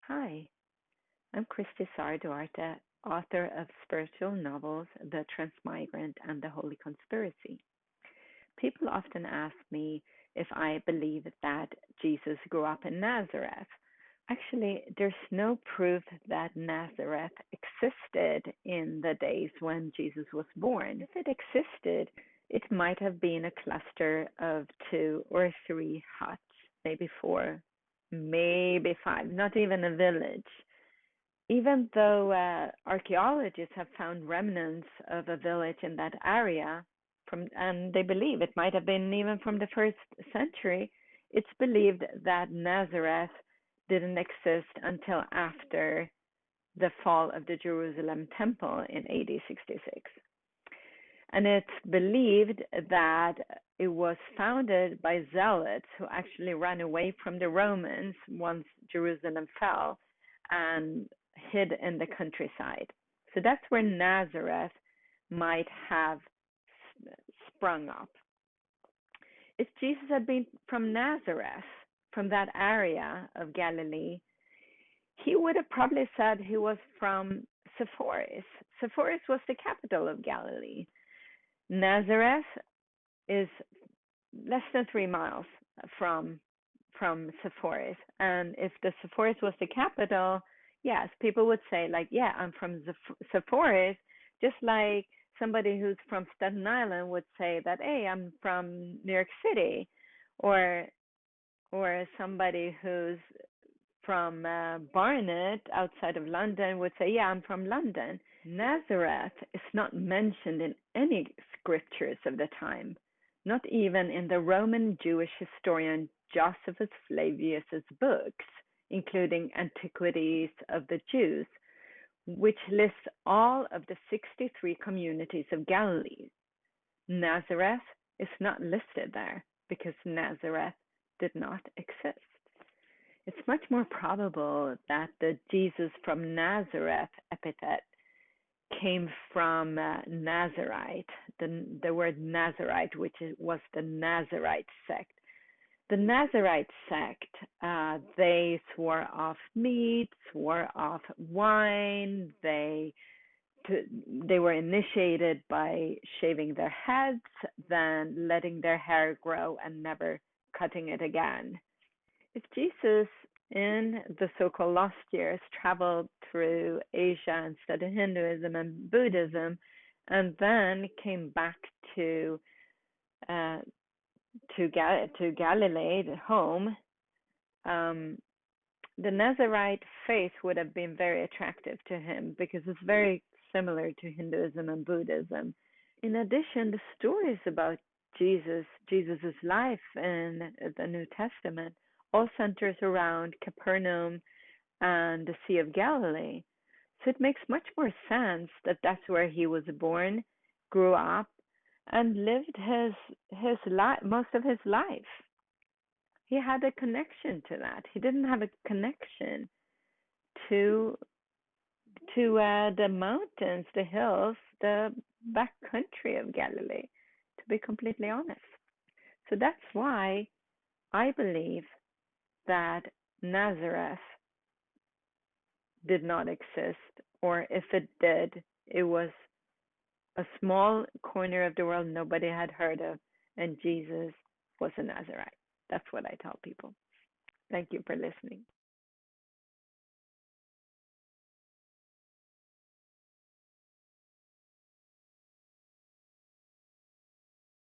Hi, I'm Kristi Saare Duarte, author of spiritual novels The Transmigrant and The Holy Conspiracy. People often ask me if I believe that Jesus grew up in Nazareth. Actually, there's no proof that Nazareth existed in the days when Jesus was born. If it existed, it might have been a cluster of two or three huts, maybe four, maybe five, not even a village. Even though archaeologists have found remnants of a village in that area, and they believe it might have been even from the first century, it's believed that Nazareth didn't exist until after the fall of the Jerusalem temple in AD 66. And it's believed that it was founded by zealots who actually ran away from the Romans once Jerusalem fell and hid in the countryside. So that's where Nazareth might have sprung up. If Jesus had been from Nazareth, from that area of Galilee, he would have probably said he was from Sepphoris. Sepphoris was the capital of Galilee. Nazareth is less than 3 miles from Sepphoris, and if the Sepphoris was the capital, yes, people would say like, yeah, I'm from Sepphoris, just like somebody who's from Staten Island would say that, hey, I'm from New York City, or somebody who's from Barnet outside of London would say, yeah, I'm from London. Nazareth is not mentioned in any scriptures of the time, not even in the Roman Jewish historian Josephus Flavius's books, including Antiquities of the Jews, which lists all of the 63 communities of Galilee. Nazareth is not listed there because Nazareth did not exist. It's much more probable that the Jesus from Nazareth epithet came from Nazarite, the word Nazarite, which was the Nazarite sect. The Nazarite sect, they swore off meat, swore off wine. They were initiated by shaving their heads, then letting their hair grow and never cutting it again. If Jesus in the so-called lost years traveled through Asia and studied Hinduism and Buddhism, and then came back to Galilee, home, the Nazarite faith would have been very attractive to him because it's very similar to Hinduism and Buddhism. In addition, the stories about Jesus's life in the New Testament all centers around Capernaum and the Sea of Galilee. So it makes much more sense that that's where he was born, grew up, and lived his life, most of his life. He had a connection to that. He didn't have a connection to the mountains, the hills, the back country of Galilee, to be completely honest. So that's why I believe that Nazareth did not exist, or if it did, it was a small corner of the world nobody had heard of, and Jesus was a Nazarite. That's what I tell people. Thank you for listening.